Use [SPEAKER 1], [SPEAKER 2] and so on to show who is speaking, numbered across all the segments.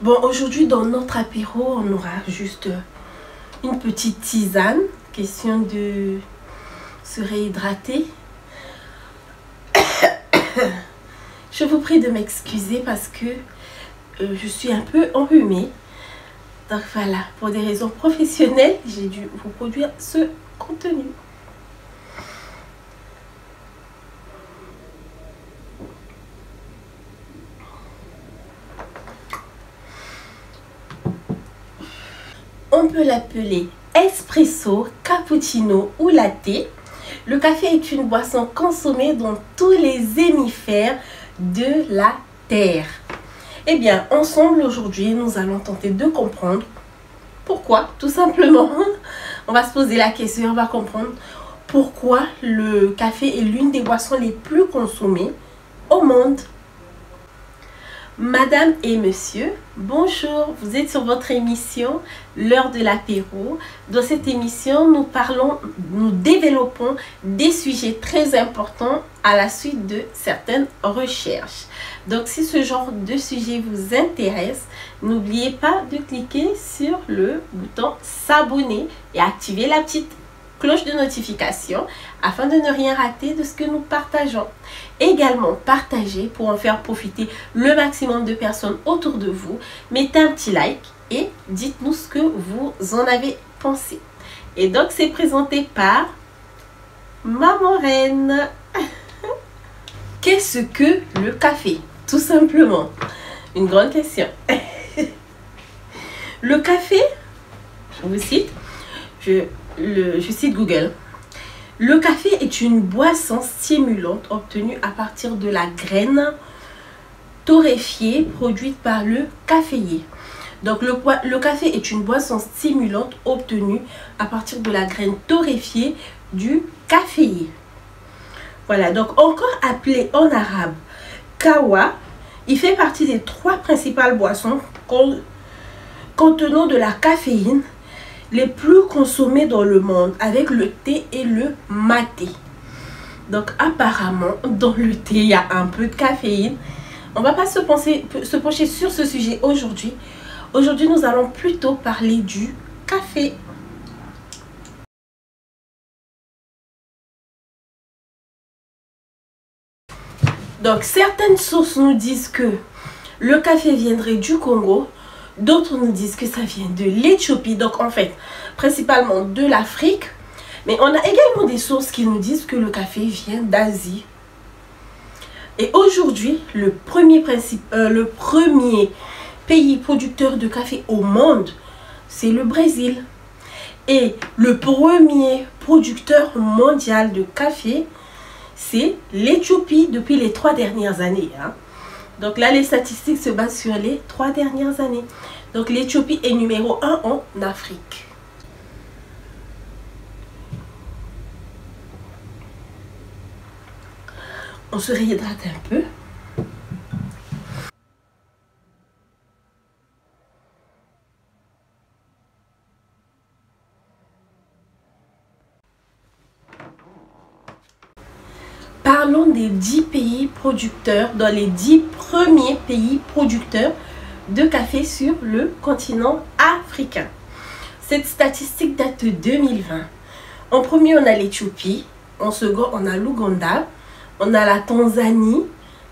[SPEAKER 1] Bon, aujourd'hui dans notre apéro, on aura juste une petite tisane, question de se réhydrater. Je vous prie de m'excuser parce que je suis un peu enrhumée. Donc voilà, pour des raisons professionnelles, j'ai dû vous produire ce contenu. On peut l'appeler espresso, cappuccino ou latte. Le café est une boisson consommée dans tous les hémisphères de la Terre. Eh bien, ensemble aujourd'hui, nous allons tenter de comprendre pourquoi, tout simplement. On va se poser la question, on va comprendre pourquoi le café est l'une des boissons les plus consommées au monde. Madame et monsieur, bonjour, vous êtes sur votre émission L'heure de l'apéro. Dans cette émission, nous développons des sujets très importants à la suite de certaines recherches. Donc, si ce genre de sujet vous intéresse, n'oubliez pas de cliquer sur le bouton s'abonner et activer la petite cloche de notification afin de ne rien rater de ce que nous partageons. Également, partagez pour en faire profiter le maximum de personnes autour de vous. Mettez un petit like et dites-nous ce que vous en avez pensé. Et donc, c'est présenté par Maman Reine. Qu'est-ce que le café? Tout simplement. Une grande question. Le café, je vous cite, je cite Google. Le café est une boisson stimulante obtenue à partir de la graine torréfiée produite par le caféier. Donc le café est une boisson stimulante obtenue à partir de la graine torréfiée du caféier. Voilà, donc encore appelé en arabe kawa, il fait partie des 3 principales boissons contenant de la caféine les plus consommés dans le monde, avec le thé et le maté. Donc apparemment dans le thé il y a un peu de caféine. On va pas se pencher sur ce sujet aujourd'hui. Aujourd'hui nous allons plutôt parler du café. Donc certaines sources nous disent que le café viendrait du Congo. D'autres nous disent que ça vient de l'Éthiopie, donc en fait, principalement de l'Afrique. Mais on a également des sources qui nous disent que le café vient d'Asie. Et aujourd'hui, le premier pays producteur de café au monde, c'est le Brésil. Et le premier producteur mondial de café, c'est l'Éthiopie depuis les 3 dernières années. Donc là, les statistiques se basent sur les 3 dernières années. Donc l'Éthiopie est numéro 1 en Afrique. On se réhydrate un peu. Parlons des 10 pays producteurs, dans les 10 premiers pays producteurs de café sur le continent africain. Cette statistique date de 2020. En premier, on a l'Éthiopie. En second, on a l'Ouganda. On a la Tanzanie.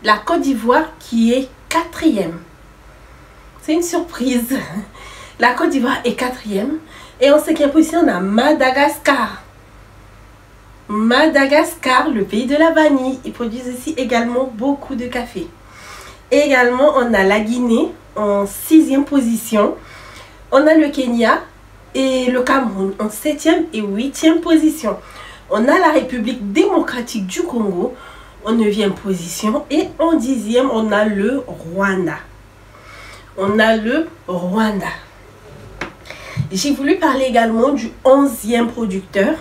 [SPEAKER 1] La Côte d'Ivoire qui est 4e. C'est une surprise. La Côte d'Ivoire est 4e. Et en 5e position, on a Madagascar. Madagascar, le pays de la vanille. Ils produisent ici également beaucoup de café. Et également, on a la Guinée en 6e position. On a le Kenya et le Cameroun en 7e et 8e position. On a la République démocratique du Congo en 9e position. Et en 10e, on a le Rwanda. On a le Rwanda. J'ai voulu parler également du 11e producteur,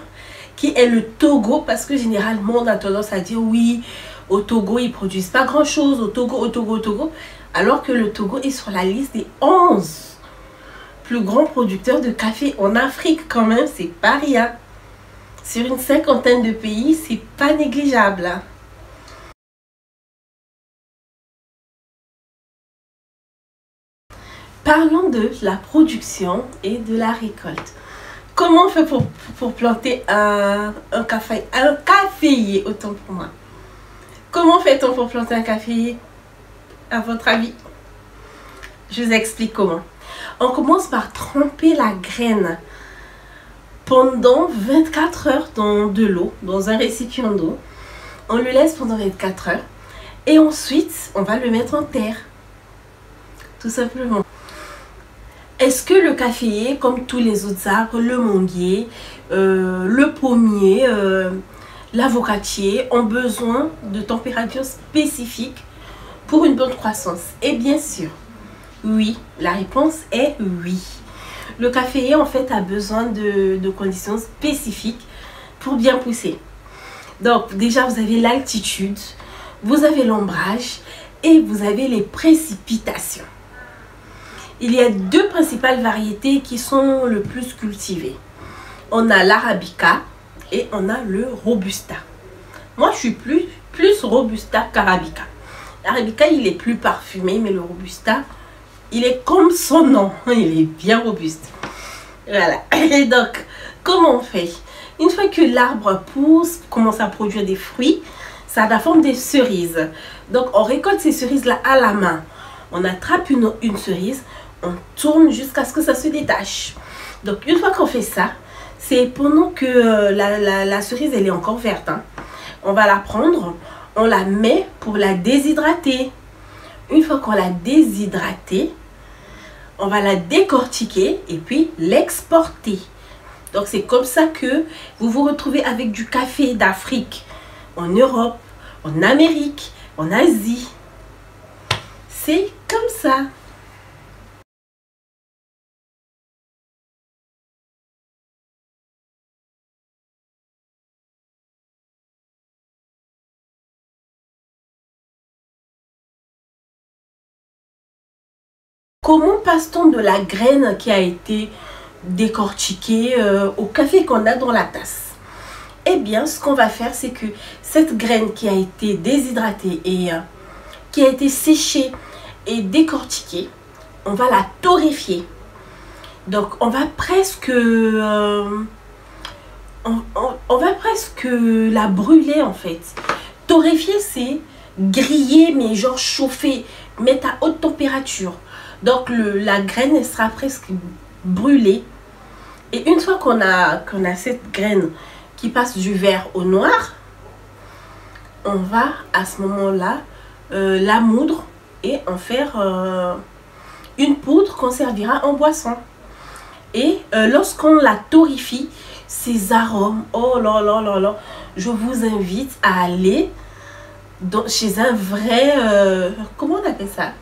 [SPEAKER 1] qui est le Togo, parce que généralement on a tendance à dire oui, au Togo ils produisent pas grand chose, au Togo, alors que le Togo est sur la liste des 11 plus grands producteurs de café en Afrique. Quand même, c'est pas rien. Sur une 50aine de pays, c'est pas négligeable. parlons de la production et de la récolte. Comment on fait pour planter un caféier, autant pour moi? Comment fait-on pour planter un caféier, à votre avis? Je vous explique comment. On commence par tremper la graine pendant 24 heures dans de l'eau, dans un récipient d'eau. On le laisse pendant 24 heures. Et ensuite, on va le mettre en terre. Tout simplement. Est-ce que le caféier, comme tous les autres arbres, le manguier, le pommier, l'avocatier, ont besoin de températures spécifiques pour une bonne croissance? Et bien sûr, oui. La réponse est oui. Le caféier, en fait, a besoin de conditions spécifiques pour bien pousser. Donc, déjà, vous avez l'altitude, vous avez l'ombrage et vous avez les précipitations. Il y a deux principales variétés qui sont le plus cultivées. On a l'arabica et on a le robusta. Moi, je suis plus robusta qu'arabica. L'arabica, il est plus parfumé, mais le robusta, il est comme son nom. Il est bien robuste. Voilà. Et donc, comment on fait? Une fois que l'arbre pousse, commence à produire des fruits, ça a la forme des cerises. Donc, on récolte ces cerises-là à la main. On attrape une cerise, on tourne jusqu'à ce que ça se détache. Donc, une fois qu'on fait ça, c'est pendant que la cerise, elle est encore verte. Hein. On va la prendre, on la met pour la déshydrater. Une fois qu'on l'a déshydratée, on va la décortiquer et puis l'exporter. Donc, c'est comme ça que vous vous retrouvez avec du café d'Afrique, en Europe, en Amérique, en Asie. C'est comme ça. Comment passe-t-on de la graine qui a été décortiquée au café qu'on a dans la tasse? Eh bien, ce qu'on va faire, c'est que cette graine qui a été déshydratée et qui a été séchée et décortiquée, on va la torréfier. Donc, on va presque la brûler en fait. Torréfier, c'est griller, mais genre chauffer, mettre à haute température. Donc, la graine, elle sera presque brûlée. Et une fois qu'on a cette graine qui passe du vert au noir, on va à ce moment-là la moudre et en faire une poudre qu'on servira en boisson. Et lorsqu'on la torréfie, ces arômes, oh là là là là, je vous invite à aller chez un vrai, comment on appelle ça?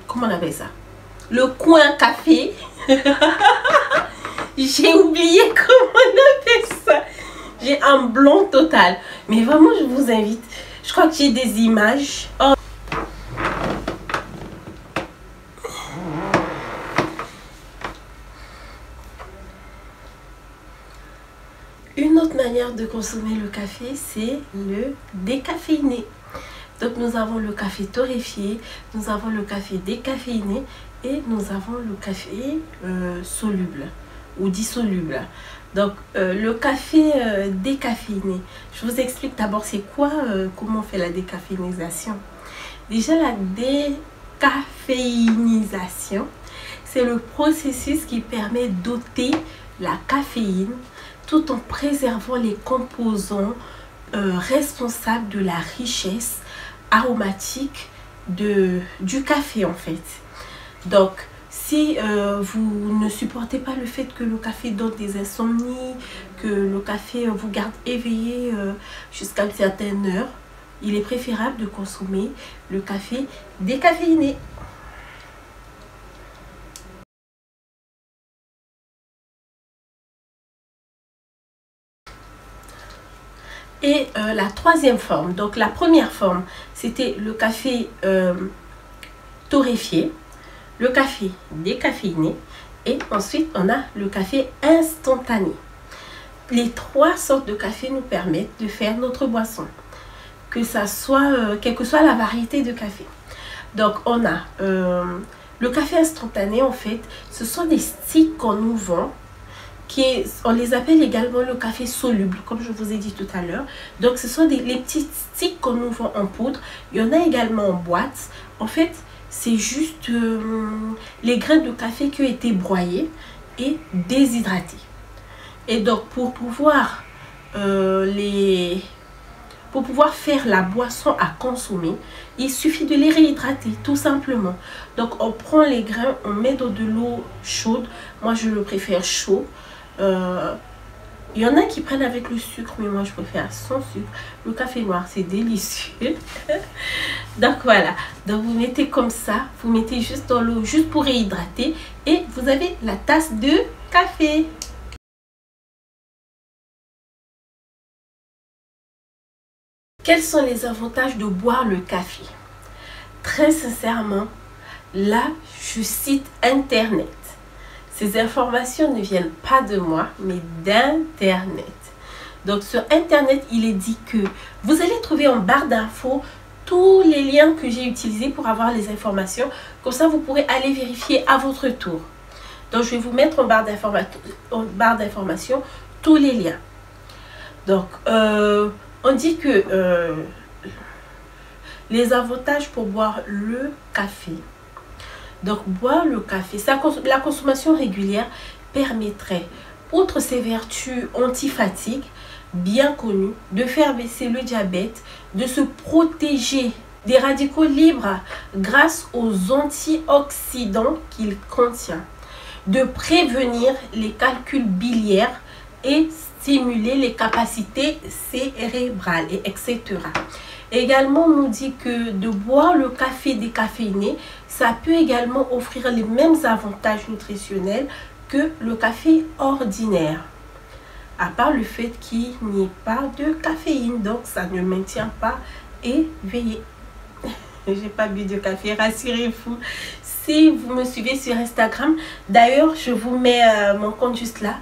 [SPEAKER 1] Comment on appelle ça? Le coin café. J'ai oublié comment on appelle ça. J'ai un blanc total. Mais vraiment, je vous invite. Je crois que j'ai des images. Oh. Une autre manière de consommer le café, c'est le décaféiné. Donc, nous avons le café torréfié, nous avons le café décaféiné et nous avons le café soluble ou dissoluble. Donc, le café décaféiné, je vous explique d'abord c'est quoi, comment on fait la décaféinisation. Déjà, la décaféinisation, c'est le processus qui permet d'ôter la caféine tout en préservant les composants responsables de la richesse aromatique du café en fait. Donc, si vous ne supportez pas le fait que le café donne des insomnies, que le café vous garde éveillé jusqu'à une certaine heure, il est préférable de consommer le café décaféiné. Et la troisième forme, donc la première forme, c'était le café torréfié, le café décaféiné et ensuite on a le café instantané. Les trois sortes de café nous permettent de faire notre boisson, que ça soit, quelle que soit la variété de café. Donc on a le café instantané, en fait, ce sont des sticks qu'on nous vend. On les appelle également le café soluble, comme je vous ai dit tout à l'heure. Donc ce sont les petits sticks qu'on nous vend en poudre. Il y en a également en boîte. En fait, c'est juste les graines de café qui ont été broyées et déshydratées. Et donc pour pouvoir faire la boisson à consommer, il suffit de les réhydrater tout simplement. Donc on prend les grains, on met dans de l'eau chaude. Moi je le préfère chaud. Il y en a qui prennent avec le sucre, mais moi je préfère sans sucre. Le café noir c'est délicieux. Donc voilà, donc vous mettez comme ça, vous mettez juste dans l'eau, juste pour réhydrater, et vous avez la tasse de café. Quels sont les avantages de boire le café? Très sincèrement, là je cite Internet. Ces informations ne viennent pas de moi, mais d'Internet. Donc sur Internet, il est dit que vous allez trouver en barre d'infos tous les liens que j'ai utilisés pour avoir les informations. Comme ça, vous pourrez aller vérifier à votre tour. Donc je vais vous mettre en barre d'informations tous les liens. Donc on dit que les avantages pour boire le café. Donc boire le café, la consommation régulière permettrait, outre ses vertus anti-fatigue bien connues, de faire baisser le diabète, de se protéger des radicaux libres grâce aux antioxydants qu'il contient, de prévenir les calculs biliaires et stimuler les capacités cérébrales, etc. Également, on nous dit que de boire le café décaféiné, ça peut également offrir les mêmes avantages nutritionnels que le café ordinaire. À part le fait qu'il n'y ait pas de caféine, donc ça ne maintient pas éveillé. J'ai pas bu de café, rassurez-vous. Si vous me suivez sur Instagram, d'ailleurs, je vous mets mon compte juste là.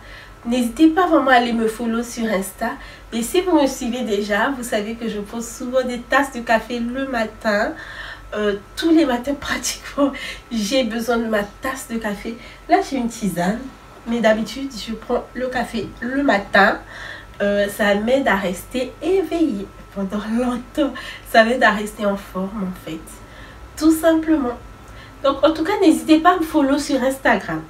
[SPEAKER 1] N'hésitez pas vraiment à aller me follow sur Insta. Et si vous me suivez déjà, vous savez que je pose souvent des tasses de café le matin. Tous les matins pratiquement, j'ai besoin de ma tasse de café. Là, j'ai une tisane. Mais d'habitude, je prends le café le matin. Ça m'aide à rester éveillée pendant longtemps. Ça m'aide à rester en forme en fait. Tout simplement. Donc en tout cas, n'hésitez pas à me follow sur Instagram.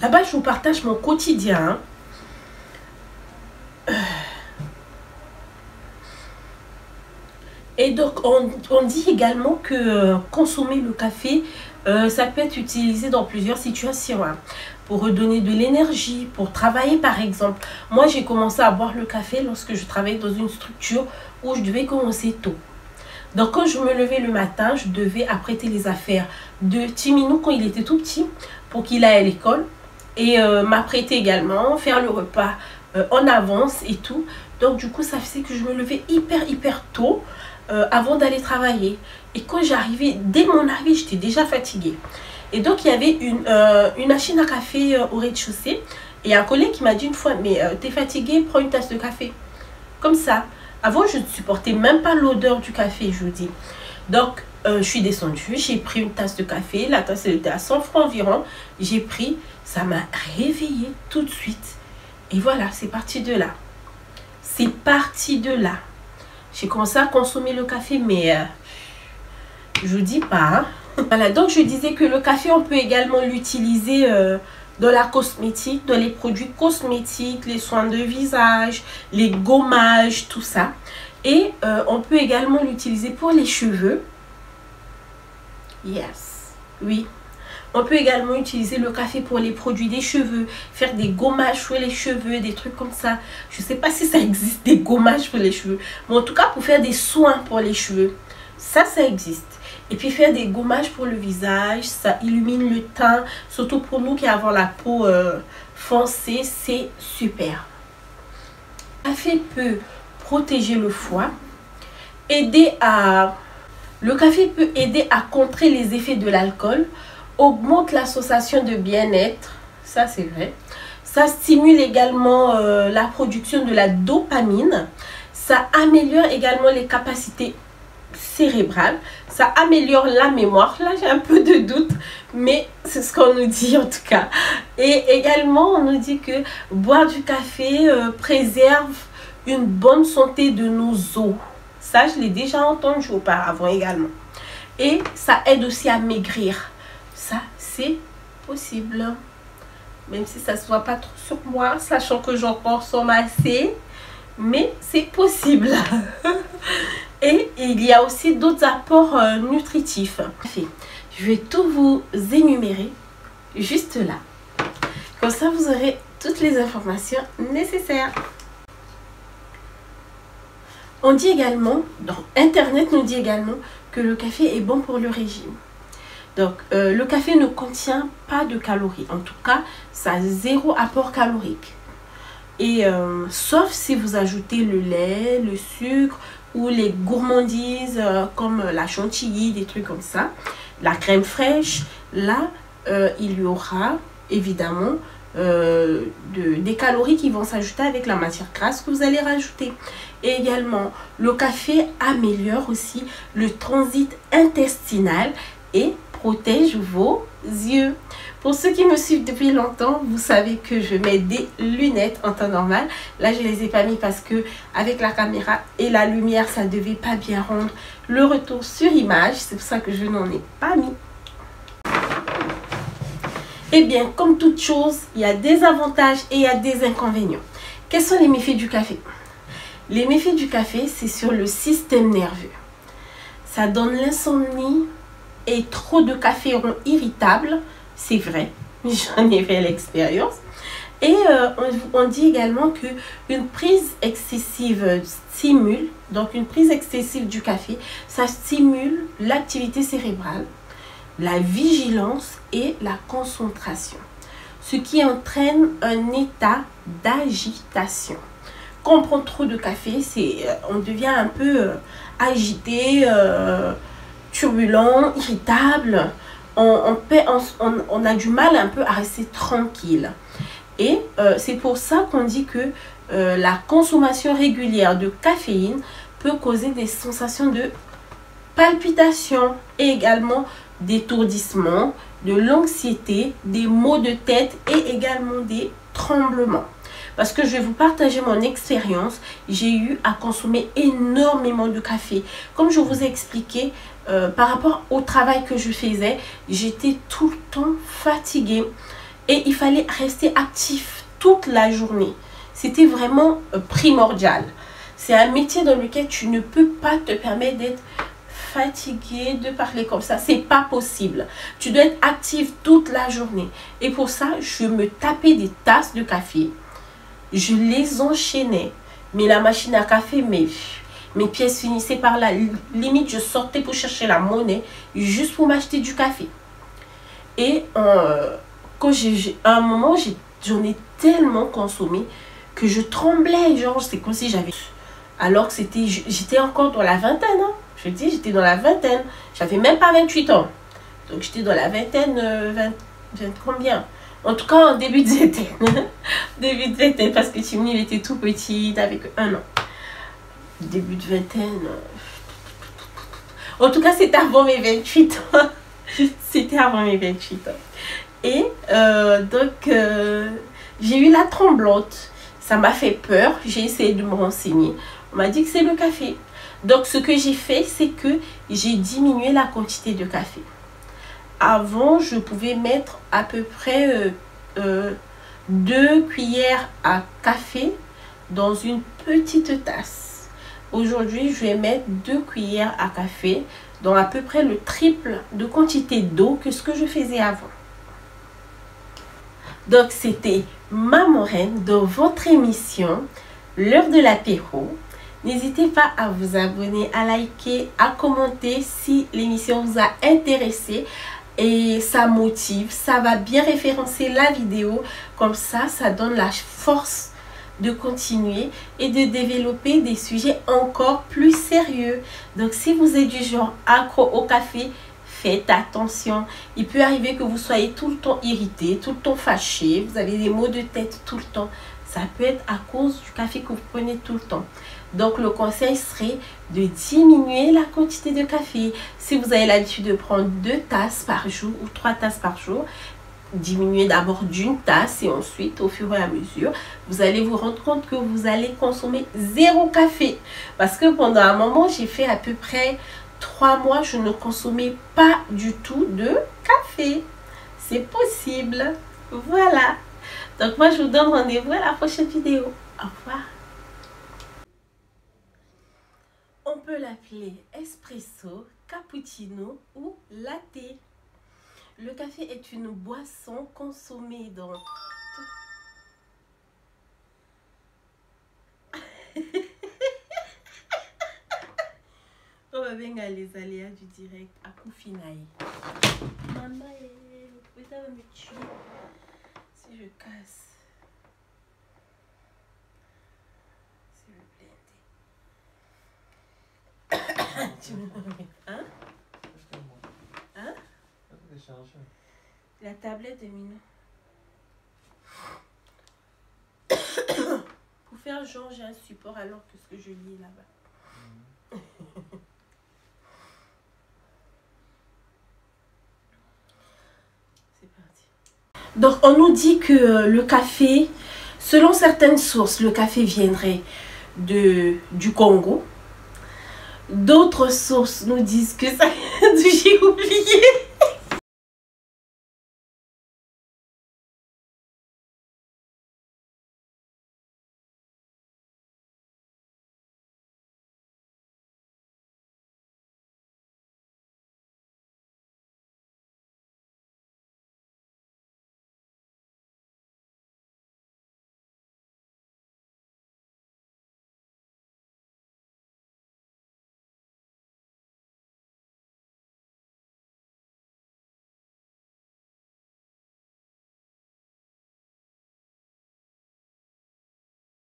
[SPEAKER 1] Là-bas, je vous partage mon quotidien. Et donc, on dit également que consommer le café, ça peut être utilisé dans plusieurs situations. Hein. Pour redonner de l'énergie, pour travailler par exemple. Moi, j'ai commencé à boire le café lorsque je travaillais dans une structure où je devais commencer tôt. Donc, quand je me levais le matin, je devais apprêter les affaires de Timinou quand il était tout petit pour qu'il aille à l'école. Et m'apprêter également, faire le repas en avance et tout. Donc du coup ça faisait que je me levais hyper tôt avant d'aller travailler. Et quand j'arrivais, dès mon arrivée, j'étais déjà fatiguée. Et donc il y avait une machine à café au rez-de-chaussée. Et un collègue qui m'a dit une fois, mais t'es fatiguée, prends une tasse de café. Comme ça. Avant je ne supportais même pas l'odeur du café, je vous dis. Donc je suis descendue, j'ai pris une tasse de café. La tasse elle était à 100 francs environ. J'ai pris, ça m'a réveillée tout de suite. Et voilà, c'est parti de là. C'est parti de là. J'ai commencé à consommer le café, mais je vous dis pas. Hein. Voilà, donc je disais que le café, on peut également l'utiliser dans la cosmétique, dans les produits cosmétiques, les soins de visage, les gommages, tout ça. Et on peut également l'utiliser pour les cheveux. Yes, oui. On peut également utiliser le café pour les produits des cheveux, faire des gommages pour les cheveux, des trucs comme ça. Je ne sais pas si ça existe, des gommages pour les cheveux. Mais en tout cas, pour faire des soins pour les cheveux, ça existe. Et puis faire des gommages pour le visage, ça illumine le teint. Surtout pour nous qui avons la peau foncée, c'est super. Le café peut protéger le foie, le café peut aider à contrer les effets de l'alcool, augmente la sensation de bien-être, ça c'est vrai. Ça stimule également la production de la dopamine. Ça améliore également les capacités cérébrales. Ça améliore la mémoire. Là, j'ai un peu de doute, mais c'est ce qu'on nous dit en tout cas. Et également, on nous dit que boire du café préserve une bonne santé de nos os. Ça, je l'ai déjà entendu auparavant également. Et ça aide aussi à maigrir. Ça, c'est possible. Même si ça ne se voit pas trop sur moi, sachant que j'en consomme assez. Mais c'est possible. Et il y a aussi d'autres apports nutritifs. Je vais tout vous énumérer juste là. Comme ça, vous aurez toutes les informations nécessaires. On dit également, donc Internet nous dit également que le café est bon pour le régime. Donc, le café ne contient pas de calories. En tout cas, ça a 0 apport calorique. Et sauf si vous ajoutez le lait, le sucre ou les gourmandises comme la chantilly, des trucs comme ça, la crème fraîche, là, il y aura évidemment des calories qui vont s'ajouter avec la matière grasse que vous allez rajouter. Et également, le café améliore aussi le transit intestinal et protège vos yeux. Pour ceux qui me suivent depuis longtemps, vous savez que je mets des lunettes en temps normal. Là, je ne les ai pas mis parce que avec la caméra et la lumière, ça ne devait pas bien rendre le retour sur image. C'est pour ça que je n'en ai pas mis. Eh bien, comme toute chose, il y a des avantages et il y a des inconvénients. Quels sont les méfaits du café? Les méfaits du café, c'est sur le système nerveux. Ça donne l'insomnie et trop de café rend irritable. C'est vrai, j'en ai fait l'expérience. Et on dit également qu'une prise excessive stimule, donc une prise excessive du café, ça stimule l'activité cérébrale, la vigilance et la concentration, ce qui entraîne un état d'agitation. Quand on prend trop de café, on devient un peu agité, turbulent, irritable. On a du mal un peu à rester tranquille. Et c'est pour ça qu'on dit que la consommation régulière de caféine peut causer des sensations de palpitations et également d'étourdissement, de l'anxiété, des maux de tête et également des tremblements. Parce que je vais vous partager mon expérience. J'ai eu à consommer énormément de café. Comme je vous ai expliqué, par rapport au travail que je faisais, j'étais tout le temps fatiguée. Et il fallait rester actif toute la journée. C'était vraiment primordial. C'est un métier dans lequel tu ne peux pas te permettre d'être fatigué, de parler comme ça. C'est pas possible. Tu dois être actif toute la journée. Et pour ça, je me tapais des tasses de café. Je les enchaînais. Mais la machine à café, mes pièces finissaient par là. Limite, je sortais pour chercher la monnaie juste pour m'acheter du café. Et quand à un moment, j'en ai tellement consommé que je tremblais. Genre, c'est comme si j'avais... Alors que j'étais encore dans la vingtaine. Hein. Je dis, j'étais dans la vingtaine. J'avais même pas 28 ans. Donc, j'étais dans la vingtaine, 20 combien? En tout cas, en début de vingtaine. Début de vingtaine, parce que Timmy, il était tout petit, avec 1 an. Début de vingtaine. En tout cas, c'était avant mes 28 ans. C'était avant mes 28 ans. Et donc, j'ai eu la tremblante. Ça m'a fait peur. J'ai essayé de me renseigner. On m'a dit que c'est le café. Donc, ce que j'ai fait, c'est que j'ai diminué la quantité de café. Avant, je pouvais mettre à peu près 2 cuillères à café dans une petite tasse. Aujourd'hui, je vais mettre 2 cuillères à café dans à peu près le triple de quantité d'eau que ce que je faisais avant. Donc, c'était Maman Reine dans votre émission L'heure de l'apéro. N'hésitez pas à vous abonner, à liker, à commenter si l'émission vous a intéressé. Et ça motive, ça va bien référencer la vidéo. Comme ça, ça donne la force de continuer et de développer des sujets encore plus sérieux. Donc, si vous êtes du genre accro au café, faites attention. Il peut arriver que vous soyez tout le temps irrité, tout le temps fâché. Vous avez des maux de tête tout le temps. Ça peut être à cause du café que vous prenez tout le temps. Donc le conseil serait de diminuer la quantité de café. Si vous avez l'habitude de prendre 2 tasses par jour ou 3 tasses par jour, diminuez d'abord d'1 tasse et ensuite au fur et à mesure, vous allez vous rendre compte que vous allez consommer 0 café. Parce que pendant un moment, j'ai fait à peu près 3 mois, je ne consommais pas du tout de café. C'est possible. Voilà. Donc moi, je vous donne rendez-vous à la prochaine vidéo. Au revoir. On peut l'appeler espresso, cappuccino ou latte. Le café est une boisson consommée dans... On va bien les aléas du direct à Koufinaï. Maman, ça va me tuer si je casse. S'il vous plaît. Tu me hein? Hein? La tablette de Minou. Pour faire genre j'ai un support alors que ce que je lis là-bas. C'est parti. Donc on nous dit que le café, selon certaines sources, le café viendrait du Congo. D'autres sources nous disent que ça... J'ai oublié.